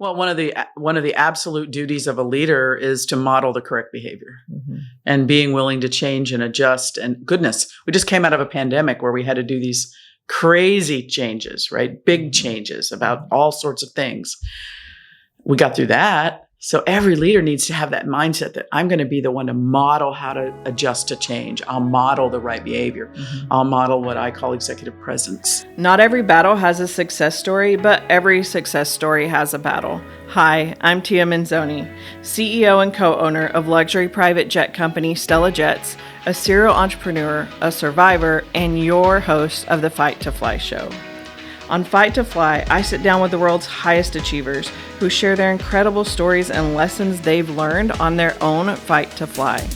Well, one of the absolute duties of a leader is to model the correct behavior and being willing to change and adjust. And goodness, we just came out of a pandemic where we had to do these crazy changes, right? Big changes about all sorts of things. We got through that. So every leader needs to have that mindset that I'm going to be the one to model how to adjust to change. I'll model the right behavior. I'll model what I call executive presence. Not every battle has a success story, but every success story has a battle. Hi, I'm Tia Minzoni, CEO and co-owner of luxury private jet company Stella Jets, a serial entrepreneur, a survivor, and your host of the Fight to Fly show. On Fight to Fly, I sit down with the world's highest achievers who share their incredible stories and lessons they've learned on their own fight to fly.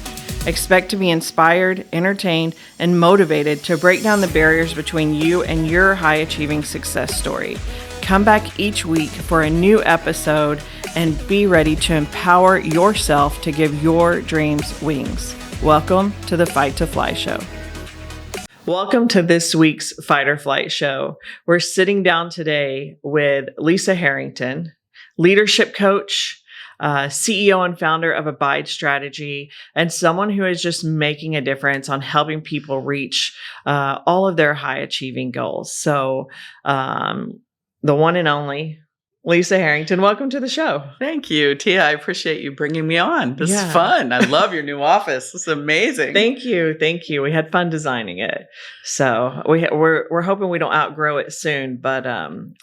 Expect to be inspired, entertained, and motivated to break down the barriers between you and your high-achieving success story. Come back each week for a new episode and be ready to empower yourself to give your dreams wings. Welcome to the Fight to Fly show. Welcome to this week's Fight or Flight show. We're sitting down today with Lisa Harrington, leadership coach, CEO and founder of Abide Strategy, and someone who is just making a difference on helping people reach all of their high achieving goals. So the one and only Lisa Harrington, welcome to the show. Thank you, Tia. I appreciate you bringing me on. This is fun. I love your new office. It's amazing. Thank you. Thank you. We had fun designing it. So we're hoping we don't outgrow it soon, but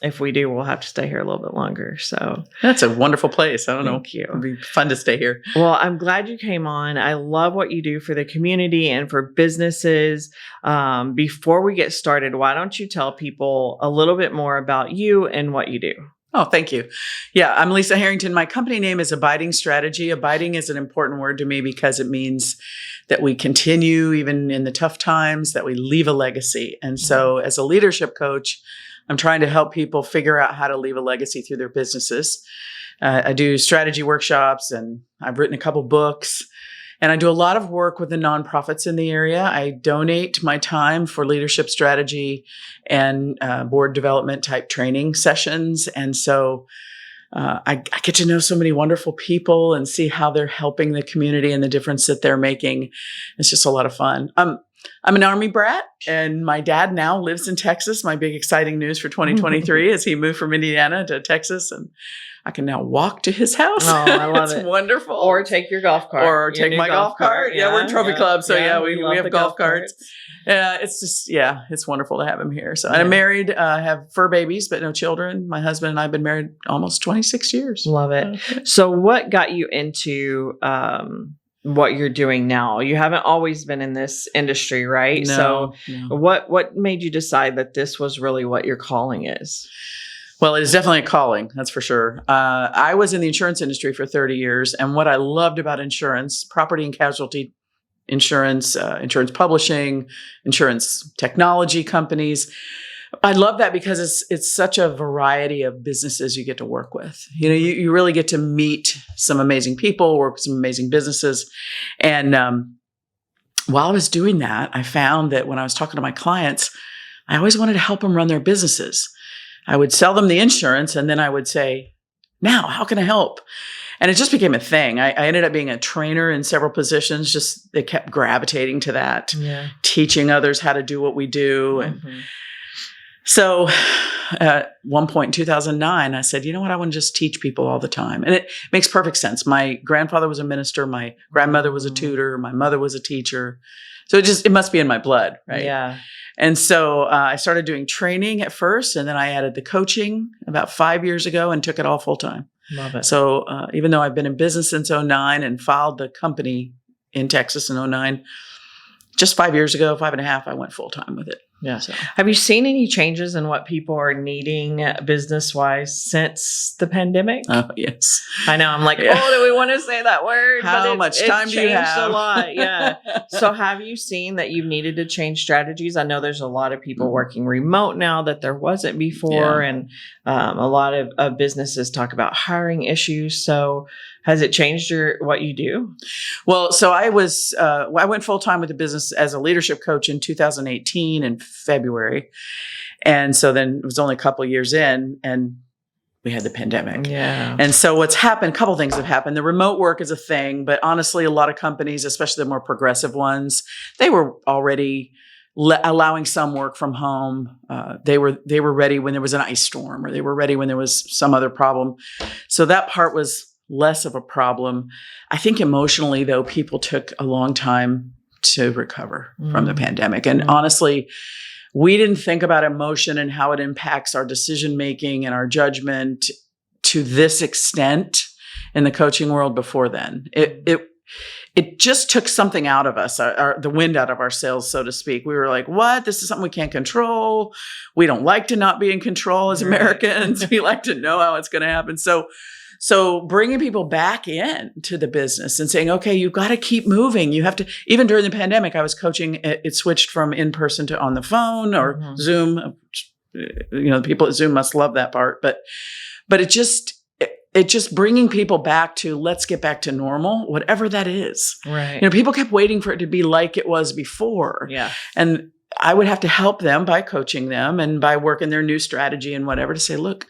if we do, we'll have to stay here a little bit longer. So that's a wonderful place. I don't know. Thank you. It'll be fun to stay here. Well, I'm glad you came on. I love what you do for the community and for businesses. Before we get started, why don't you tell people a little bit more about you and what you do? Oh, thank you. Yeah, I'm Lisa Harrington. My company name is Abiding Strategy. Abiding is an important word to me because it means that we continue even in the tough times, that we leave a legacy. And so as a leadership coach, I'm trying to help people figure out how to leave a legacy through their businesses. I do strategy workshops and I've written a couple books. And I do a lot of work with the nonprofits in the area. I donate my time for leadership strategy and board development type training sessions. And so I get to know so many wonderful people and see how they're helping the community and the difference that they're making. It's just a lot of fun. I'm an Army brat, and my dad now lives in Texas. My big exciting news for 2023 is he moved from Indiana to Texas, and I can now walk to his house. Oh, I love it. It's wonderful. Or take your golf cart. Or take my golf cart. Yeah, we're in Trophy Club. So we have golf carts. Yeah, it's just, it's wonderful to have him here. So I'm married, have fur babies, but no children. My husband and I have been married almost 26 years. Love it. So what got you into what you're doing now? You haven't always been in this industry, right? No. What made you decide that this was really what your calling is? Well, it is definitely a calling, that's for sure. I was in the insurance industry for 30 years, and what I loved about insurance, property and casualty insurance, insurance publishing, insurance technology companies, I love that because it's such a variety of businesses you get to work with. You know, you really get to meet some amazing people, work with some amazing businesses. And while I was doing that, I found that when I was talking to my clients, I always wanted to help them run their businesses. I would sell them the insurance and then I would say, now, how can I help? And it just became a thing. I ended up being a trainer in several positions. Just they kept gravitating to that, teaching others how to do what we do. And so at one point in 2009, I said, you know what? I want to just teach people all the time. And it makes perfect sense. My grandfather was a minister. My grandmother was a tutor. My mother was a teacher. So it must be in my blood, right? Yeah. And so I started doing training at first, and then I added the coaching about 5 years ago and took it all full time. Love it. So even though I've been in business since 2009 and filed the company in Texas in 2009, just 5 years ago, 5.5, I went full time with it. Yeah. So. Have you seen any changes in what people are needing business-wise since the pandemic? Oh, yes. I know. I'm like, do we want to say that word? How much time do you have? It changed a lot. Yeah. So have you seen that you've needed to change strategies? I know there's a lot of people working remote now that there wasn't before. Yeah. And a lot of businesses talk about hiring issues. So has it changed what you do? Well, so I went full time with the business as a leadership coach in 2018 in February. And so then it was only a couple of years in, and we had the pandemic. Yeah. And so what's happened, a couple things have happened. The remote work is a thing, but honestly, a lot of companies, especially the more progressive ones, they were already allowing some work from home. They were ready when there was an ice storm, or they were ready when there was some other problem. So that part was less of a problem. I think emotionally, though, people took a long time to recover from the pandemic. And honestly, we didn't think about emotion and how it impacts our decision-making and our judgment to this extent in the coaching world before then. It just took something out of us, the wind out of our sails, so to speak. We were like, what? This is something we can't control. We don't like to not be in control as Americans. We like to know how it's going to happen. So bringing people back in to the business and saying, okay, you've got to keep moving. You have to, even during the pandemic, I was coaching, it switched from in-person to on the phone or Zoom. The people at Zoom must love that part, but it just bringing people back to, let's get back to normal, whatever that is. Right. People kept waiting for it to be like it was before. Yeah. And I would have to help them by coaching them and by working their new strategy and whatever to say, look,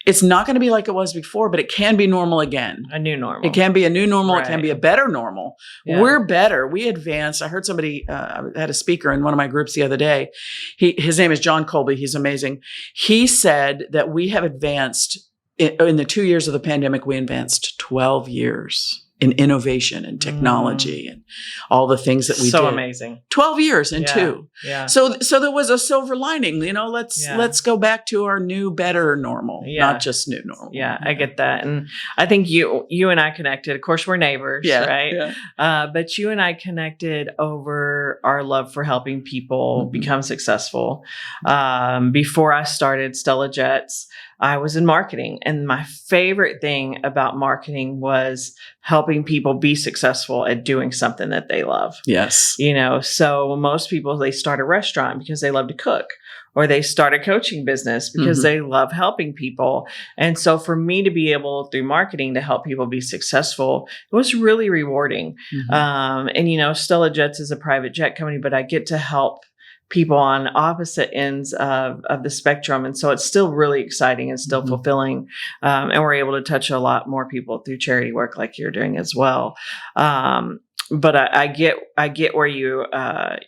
it's not going to be like it was before, but it can be normal again. A new normal. It can be a new normal. Right. It can be a better normal. Yeah. We're better. We advanced. I heard somebody, I had a speaker in one of my groups the other day. His name is John Colby. He's amazing. He said that we have advanced in the 2 years of the pandemic, we advanced 12 years in innovation and technology and all the things that we did. So amazing. 12 years in two. Yeah. So there was a silver lining, let's go back to our new, better normal, not just new normal. Yeah, I get that. And I think you and I connected. Of course, we're neighbors, right? Yeah. But you and I connected over our love for helping people become successful. Before I started Stella Jets, I was in marketing, and my favorite thing about marketing was helping people be successful at doing something that they love. Yes. So most people, they start a restaurant because they love to cook, or they start a coaching business because they love helping people. And so for me to be able, through marketing, to help people be successful, it was really rewarding. And Stella Jets is a private jet company, but I get to help people on opposite ends of the spectrum. And so it's still really exciting and still fulfilling. And we're able to touch a lot more people through charity work like you're doing as well. But I get where you,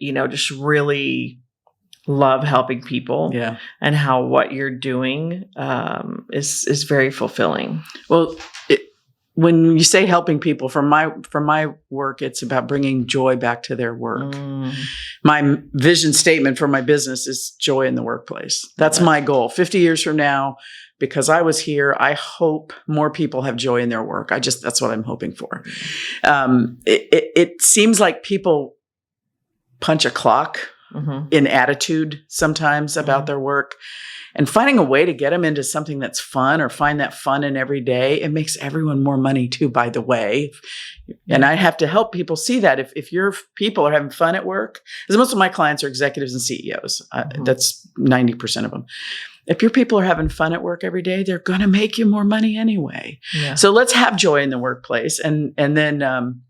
just really love helping people and how what you're doing is very fulfilling. Well, when you say helping people, from my work, it's about bringing joy back to their work. My vision statement for my business is joy in the workplace. That's my goal. 50 years from now, because I was here, I hope more people have joy in their work. That's what I'm hoping for. It seems like people punch a clock in attitude sometimes about their work. And finding a way to get them into something that's fun, or find that fun in every day, it makes everyone more money too, by the way. And I have to help people see that if your people are having fun at work, because most of my clients are executives and CEOs. That's 90% of them. If your people are having fun at work every day, they're going to make you more money anyway. Yeah. So let's have joy in the workplace. And then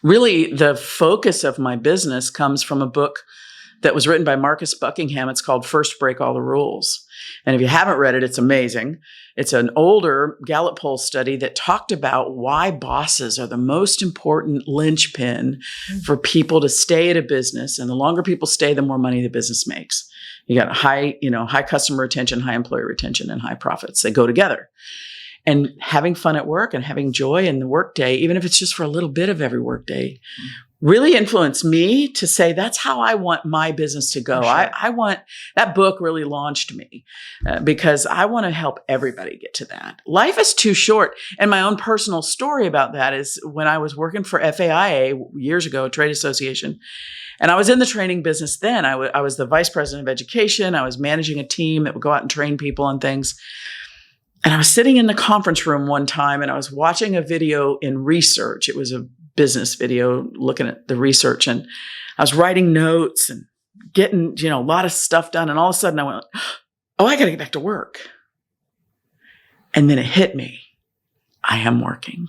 really the focus of my business comes from a book that was written by Marcus Buckingham. It's called First Break All the Rules. And if you haven't read it, it's amazing. It's an older Gallup poll study that talked about why bosses are the most important linchpin for people to stay at a business. And the longer people stay, the more money the business makes. You got high customer retention, high employee retention, and high profits. They go together. And having fun at work and having joy in the workday, even if it's just for a little bit of every workday, really influenced me to say, that's how I want my business to go. Sure. I want, that book really launched me because I want to help everybody get to that. Life is too short. And my own personal story about that is when I was working for FAIA years ago, a trade association, and I was in the training business then. I was the vice president of education. I was managing a team that would go out and train people on things. And I was sitting in the conference room one time and I was watching a video in research. It was a business video looking at the research, and I was writing notes and getting, a lot of stuff done. And all of a sudden I went, oh, I got to get back to work. And then it hit me. I am working.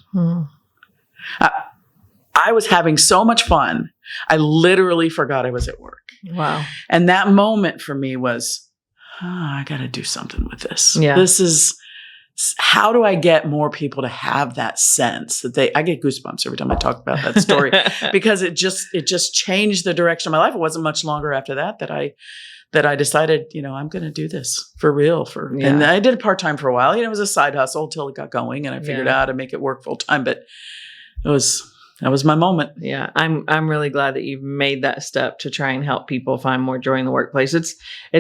I was having so much fun. I literally forgot I was at work. Wow. And that moment for me was, I got to do something with this. Yeah. This is how do I get more people to have that sense that I get goosebumps every time I talk about that story because it just changed the direction of my life. It wasn't much longer after that I decided, I'm going to do this for real. And I did it part-time for a while. It was a side hustle until it got going and I figured out how to make it work full-time. But that was my moment. Yeah. I'm really glad that you've made that step to try and help people find more joy in the workplace. It's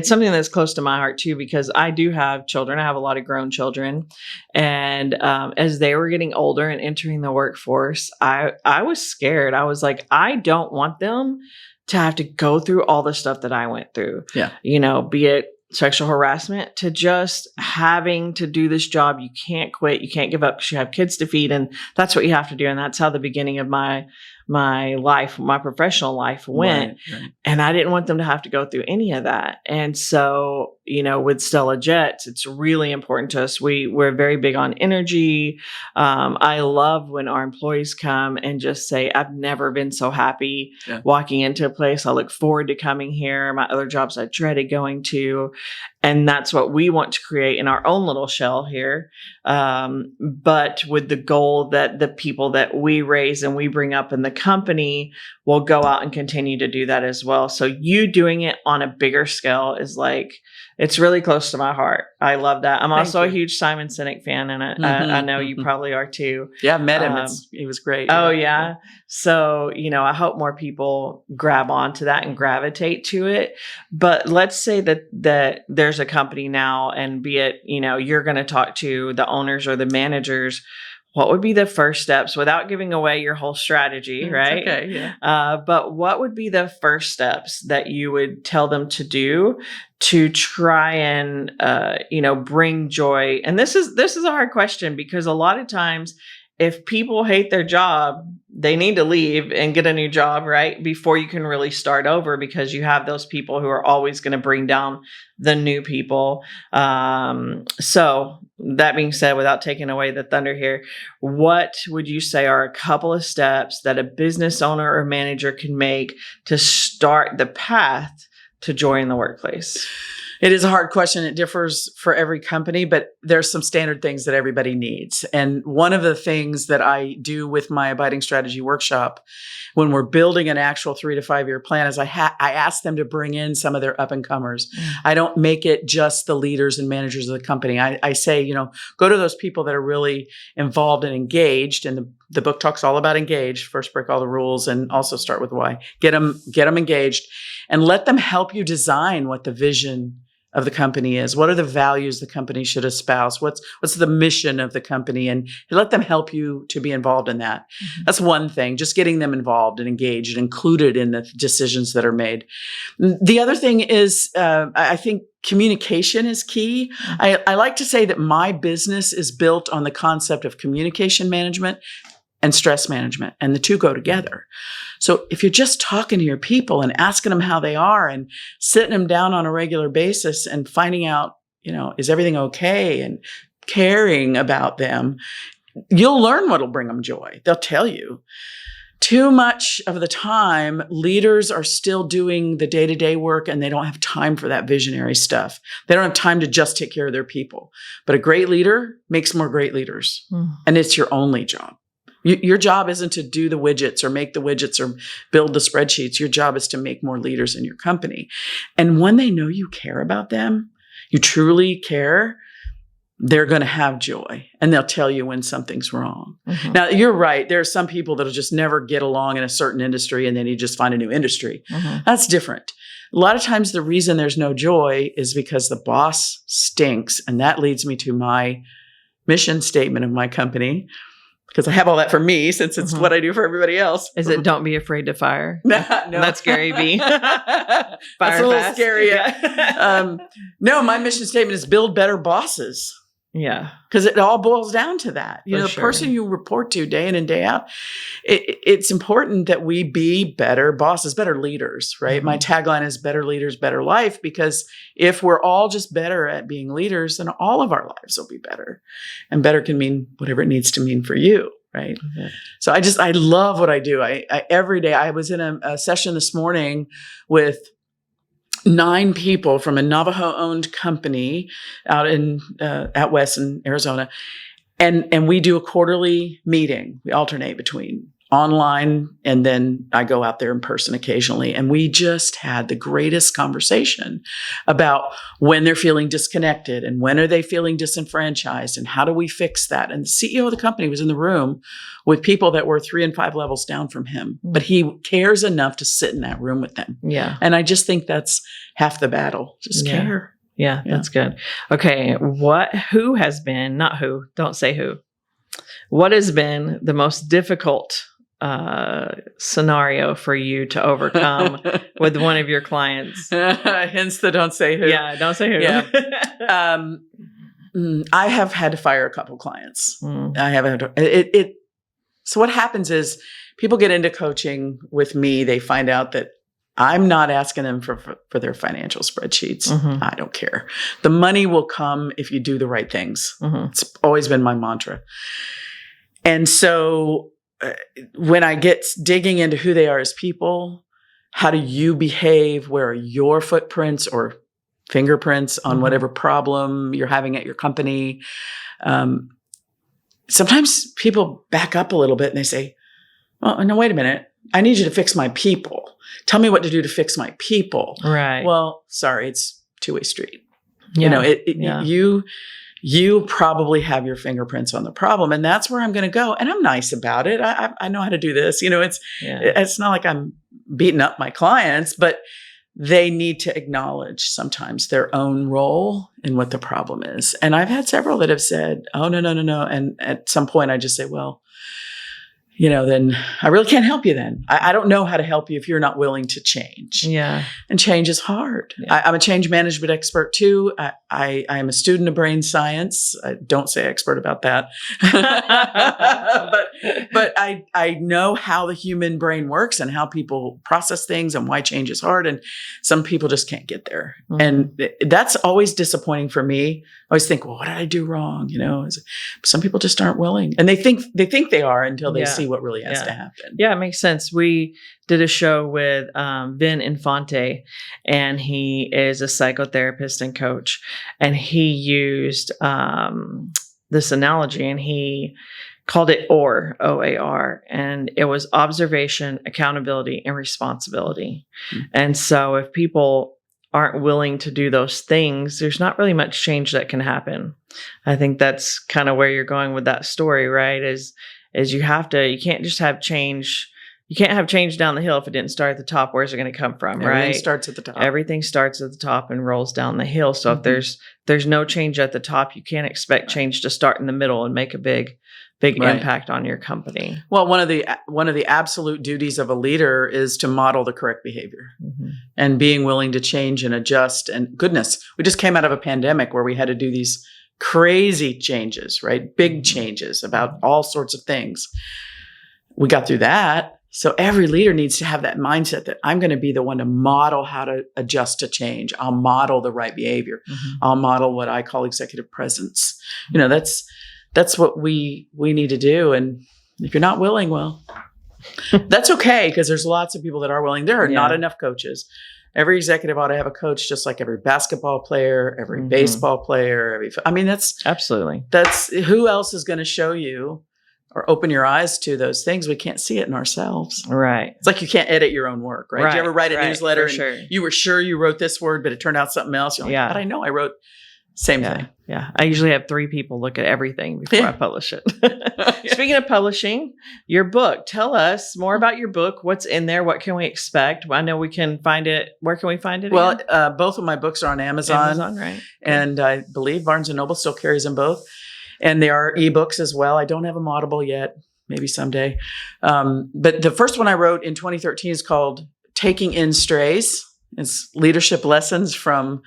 something that's close to my heart too, because I do have children. I have a lot of grown children. And as they were getting older and entering the workforce, I was scared. I was like, I don't want them to have to go through all the stuff that I went through. Yeah. Be it sexual harassment to just having to do this job. You can't quit. You can't give up because you have kids to feed. And that's what you have to do. And that's how the beginning of my life, my professional life went. Right. And I didn't want them to have to go through any of that. And so, with Stella Jets, it's really important to us. We're very big on energy. I love when our employees come and just say, I've never been so happy walking into a place. I look forward to coming here. My other jobs I dreaded going to. And that's what we want to create in our own little shell here. But with the goal that the people that we raise and we bring up in the company will go out and continue to do that as well. So you doing it on a bigger scale is it's really close to my heart. I love that. I'm also a huge Simon Sinek fan, and I know you probably are too. Yeah, I've met him. He was great. Oh, yeah. So, I hope more people grab onto that and gravitate to it. But let's say that there's a company now, and be it, you're going to talk to the owners or the managers. What would be the first steps without giving away your whole strategy, right? Okay, yeah. But what would be the first steps that you would tell them to do to try and, bring joy? And this is a hard question because a lot of times if people hate their job, they need to leave and get a new job, right? Before you can really start over, because you have those people who are always going to bring down the new people. So that being said, without taking away the thunder here, what would you say are a couple of steps that a business owner or manager can make to start the path to joy in the workplace? It is a hard question. It differs for every company, but there's some standard things that everybody needs. And one of the things that I do with my Abiding Strategy workshop when we're building an actual 3 to 5 year plan is I ask them to bring in some of their up and comers. I don't make it just the leaders and managers of the company. I say, go to those people that are really involved and engaged. And the book talks all about engaged. First, break all the rules, and also start with why. Get them engaged, and let them help you design what the vision of the company is. What are the values the company should espouse? What's the mission of the company? And let them help you to be involved in that. Mm-hmm. That's one thing, just getting them involved and engaged and included in the decisions that are made. The other thing is, I think communication is key. I like to say that my business is built on the concept of communication management and stress management, and the two go together. So if you're just talking to your people and asking them how they are and sitting them down on a regular basis and finding out, is everything okay, and caring about them, you'll learn what'll bring them joy. They'll tell you. Too much of the time, leaders are still doing the day-to-day work and they don't have time for that visionary stuff. They don't have time to just take care of their people. But a great leader makes more great leaders. And it's your only job. Your job isn't to do the widgets or make the widgets or build the spreadsheets. Your job is to make more leaders in your company. And when they know you care about them, you truly care, they're going to have joy, and they'll tell you when something's wrong. Mm-hmm. Now, you're right. There are some people that'll just never get along in a certain industry, and then you just find a new industry. Mm-hmm. That's different. A lot of times the reason there's no joy is because the boss stinks. And that leads me to my mission statement of my company, because I have all that for me since it's what I do for everybody else. Is it don't be afraid to fire? No. That's Gary V. That's a little scary. Yeah. No, my mission statement is build better bosses. Yeah. Because it all boils down to that. The sure. person you report to day in and day out, it's important that we be better bosses, better leaders, right? Mm-hmm. My tagline is better leaders, better life, because if we're all just better at being leaders, then all of our lives will be better. And better can mean whatever it needs to mean for you, right? Mm-hmm. So I love what I do. I every day, I was in a session this morning with 9 people from a Navajo-owned company out out west in Arizona. And we do a quarterly meeting. We alternate between online, and then I go out there in person occasionally. And we just had the greatest conversation about when they're feeling disconnected and when are they feeling disenfranchised and how do we fix that. And the CEO of the company was in the room with people that were 3 and 5 levels down from him, but he cares enough to sit in that room with them. Yeah. And I just think that's half the battle. Just care. Yeah, that's good. Okay. Who has been, not who, don't say who. What has been the most difficult scenario for you to overcome with one of your clients? Hence the don't say who. Yeah, don't say who. Yeah. I have had to fire a couple clients. I haven't had to, so what happens is people get into coaching with me. They find out that I'm not asking them for their financial spreadsheets. I don't care. The money will come if you do the right things. It's always been my mantra. And so when I get digging into who they are as people, how do you behave? Where are your footprints or fingerprints on whatever problem you're having at your company? Sometimes people back up a little bit and they say, well, no, wait a minute. I need you to fix my people. Tell me what to do to fix my people. Right. Well, sorry, it's two-way street. Yeah. You probably have your fingerprints on the problem, and that's where I'm going to go. And I'm nice about it. I know how to do this. It's not like I'm beating up my clients, but they need to acknowledge sometimes their own role in what the problem is. And I've had several that have said, oh, no. And at some point I just say, well, then I really can't help you then. I don't know how to help you if you're not willing to change. Yeah. And change is hard. Yeah. I'm a change management expert too. I am a student of brain science. I don't say expert about that. but I know how the human brain works and how people process things and why change is hard. And some people just can't get there. And that's always disappointing for me. I always think, well, what did I do wrong? Some people just aren't willing. And they think they are until they see what really has to happen. Yeah, it makes sense. We did a show with Vin Infante, and he is a psychotherapist and coach. And he used this analogy, and he called it OAR, O-A-R. And it was observation, accountability, and responsibility. And so if people aren't willing to do those things, there's not really much change that can happen. I think that's kind of where you're going with that story, right? Is you can't just have change. You can't have change down the hill if it didn't start at the top. Where's it going to come from, right? Everything starts at the top. Everything starts at the top and rolls down the hill. So if there's no change at the top, you can't expect change to start in the middle and make a big impact on your company. Well, one of the absolute duties of a leader is to model the correct behavior and being willing to change and adjust. And goodness, we just came out of a pandemic where we had to do these crazy changes, right? Big changes about all sorts of things. We got through that. So every leader needs to have that mindset that I'm going to be the one to model how to adjust to change. I'll model the right behavior. I'll model what I call executive presence. That's what we need to do. And if you're not willing, well, that's okay, because there's lots of people that are willing. There are not enough coaches. Every executive ought to have a coach, just like every basketball player, every baseball player, absolutely. That's who else is going to show you or open your eyes to those things. We can't see it in ourselves. Right. It's like you can't edit your own work, right? Did you ever write a newsletter and you were sure you wrote this word, but it turned out something else? You're like, but I know I wrote same thing. Yeah. I usually have 3 people look at everything before I publish it. Speaking of publishing, your book, tell us more about your book. What's in there? What can we expect? I know we can find it. Where can we find it? Well, both of my books are on Amazon. Right. And I believe Barnes & Noble still carries them both. And there are ebooks as well. I don't have them Audible yet. Maybe someday. But the first one I wrote in 2013 is called Taking In Strays. It's leadership lessons from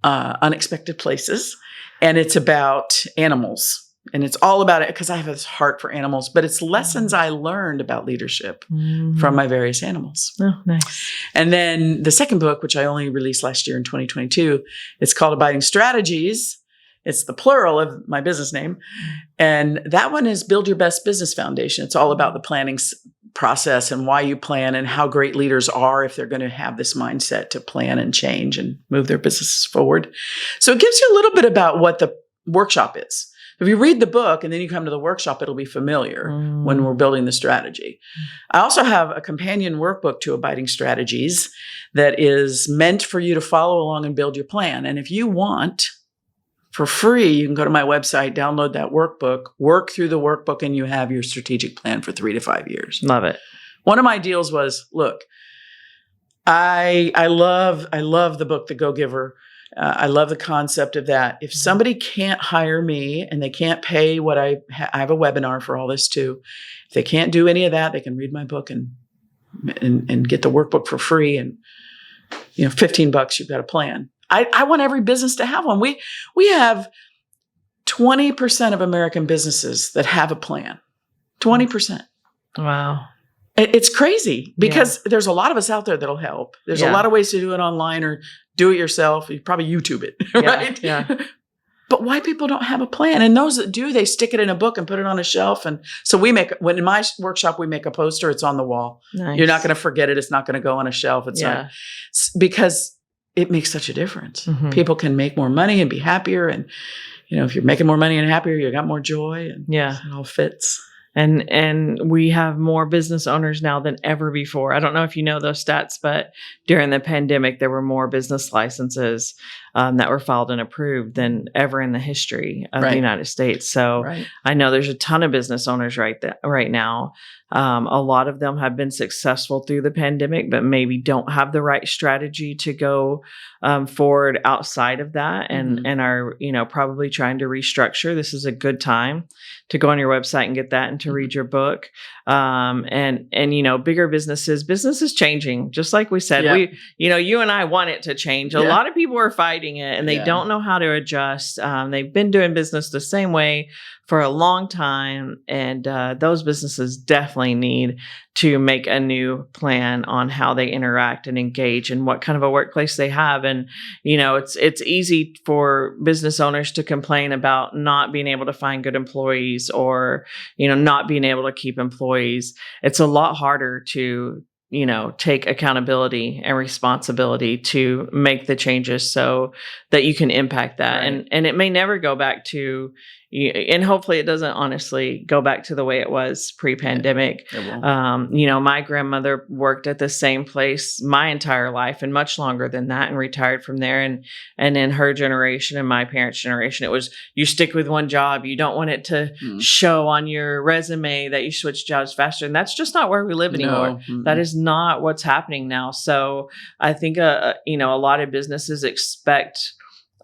unexpected places. And it's about animals. And it's all about it because I have this heart for animals, but it's lessons I learned about leadership from my various animals. Oh, nice. And then the second book, which I only released last year in 2022, it's called Abiding Strategies. It's the plural of my business name. And that one is Build Your Best Business Foundation. It's all about the process and why you plan and how great leaders are if they're going to have this mindset to plan and change and move their businesses forward. So it gives you a little bit about what the workshop is. If you read the book and then you come to the workshop, it'll be familiar when we're building the strategy. I also have a companion workbook to Abiding Strategies that is meant for you to follow along and build your plan. And if you want, for free, you can go to my website, download that workbook, work through the workbook, and you have your strategic plan for 3 to 5 years. Love it. One of my deals was, look, I love the book, The Go-Giver. I love the concept of that. If somebody can't hire me and they can't pay what I have a webinar for all this too. If they can't do any of that, they can read my book and get the workbook for free. And, $15, you've got a plan. I want every business to have one. We have 20% of American businesses that have a plan. 20%. Wow. It's crazy because there's a lot of us out there that'll help. There's a lot of ways to do it online or do it yourself. You probably YouTube it, right? Yeah. But why people don't have a plan? And those that do, they stick it in a book and put it on a shelf. And so when in my workshop, we make a poster, it's on the wall. Nice. You're not going to forget it. It's not going to go on a shelf. It's not, because it makes such a difference. Mm-hmm. People can make more money and be happier. And, if you're making more money and happier, you got more joy and it all fits. And we have more business owners now than ever before. I don't know if you know those stats, but during the pandemic, there were more business licenses that were filed and approved than ever in the history of the United States. So I know there's a ton of business owners right now. A lot of them have been successful through the pandemic, but maybe don't have the right strategy to go forward outside of that and are, probably trying to restructure. This is a good time to go on your website and get that and to read your book. And bigger business is changing. Just like we said, you and I want it to change. A lot of people are fighting it and they don't know how to adjust. They've been doing business the same way for a long time. And those businesses definitely need to make a new plan on how they interact and engage and what kind of a workplace they have. And, it's easy for business owners to complain about not being able to find good employees or, not being able to keep employees. It's a lot harder to take accountability and responsibility to make the changes so that you can impact that. Right. And it may never go back to, and hopefully it doesn't honestly go back to the way it was pre-pandemic. It won't. My grandmother worked at the same place my entire life and much longer than that and retired from there. And in her generation and my parents' generation, it was, you stick with one job. You don't want it to show on your resume that you switch jobs faster. And that's just not where we live anymore. No. That is not what's happening now. So I think, a lot of businesses expect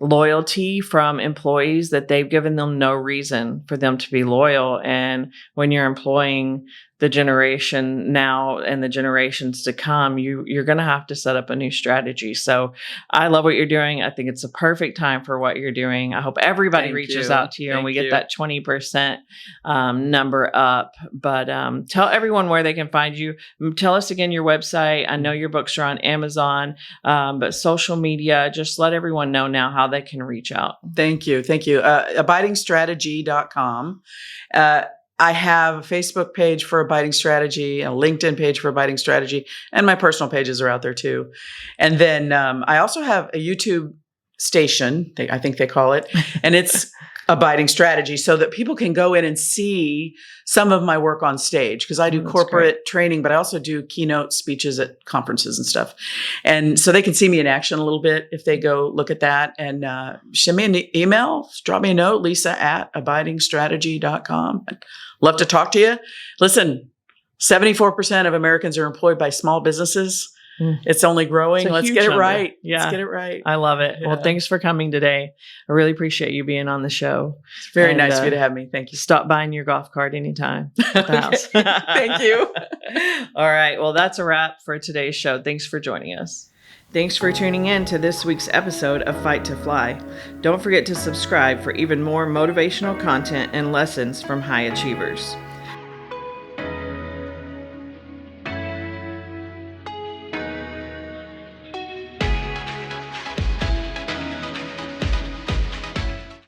loyalty from employees that they've given them no reason for them to be loyal. And when you're employing the generation now and the generations to come, you're going to have to set up a new strategy. So I love what you're doing. I think it's a perfect time for what you're doing. I hope everybody reaches out to you and we get that 20% number up. But tell everyone where they can find you. Tell us again your website. I know your books are on Amazon, but social media, just let everyone know now how they can reach out. Thank you. Abidingstrategy.com. I have a Facebook page for Abiding Strategy, a LinkedIn page for Abiding Strategy, and my personal pages are out there too. And then I also have a YouTube station, I think they call it, and it's Abiding Strategy, so that people can go in and see some of my work on stage, because I do corporate training, but I also do keynote speeches at conferences and stuff. And so they can see me in action a little bit if they go look at that. And send me an email, drop me a note, lisa@abidingstrategy.com. I'd love to talk to you. Listen, 74% of Americans are employed by small businesses. It's only growing. Let's get it right. Yeah. Let's get it right. I love it. Yeah. Well, thanks for coming today. I really appreciate you being on the show. It's very nice of you to have me. Thank you. Stop buying your golf cart anytime at the house. Thank you. All right. Well, that's a wrap for today's show. Thanks for joining us. Thanks for tuning in to this week's episode of Fight to Fly. Don't forget to subscribe for even more motivational content and lessons from high achievers.